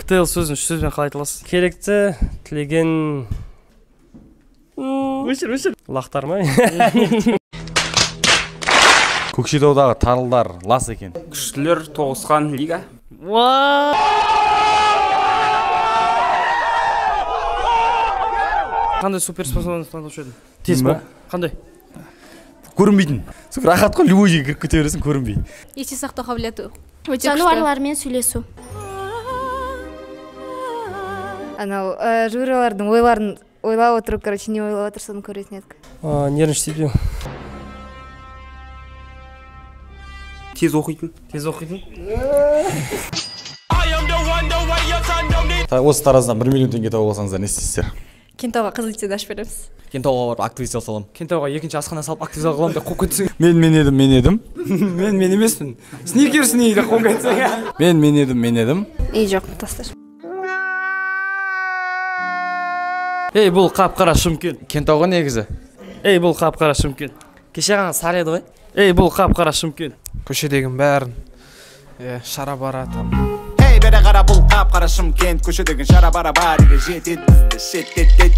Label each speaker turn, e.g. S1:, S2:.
S1: ктл сөзін үш сөзбен қалай айта аласыз? Керекті, тілеген... Өшір. Лақтар ма?
S2: Көкшетаудағы тарылдар лас екен.
S3: Күштілер тоғысқан лига.
S1: Қандай суперспособность танушы едің? Тез бол. Қандай?
S2: Көрінбейтін. Рахат қой, любой жерге кіріп кете бересің, көрінбей.
S4: Есте сақтау қабілеті.
S5: Жануарлармен сөйлесу.
S6: Анау журналардың ойларын ойлап отырып, короче, не ойлап отыр, соны көретін едік.
S1: Нервничать.
S3: Тез оқитын.
S2: Осы тараздан 1 миллион теңге тауып алсаңыздар не істейсіздер?
S6: Кентауға қызыл лицейді ашып береміз.
S7: Кентауға барып активизация саламын.
S1: Кентауға екінші асхана салып активизация қыламын деп қуып кетсең.
S2: Мен едім.
S1: Мен емеспін. Сникерсіне де қуып кетсең.
S2: Мен едім.
S6: Жоқ, тастар.
S1: Ей, бұл қап-қара Шымкент.
S7: Кентауға негізі.
S1: Ей, бұл қап-қара Шымкент.
S7: Кеше ғана сар еді ғой.
S1: Ей, бұл қап-қара Шымкент.
S8: Көшедегі бәрін шара бара там.
S9: Ей, бері қара бұл қап-қара Шымкент, көшедегі шара бара бар, жетеді бізді шеттет.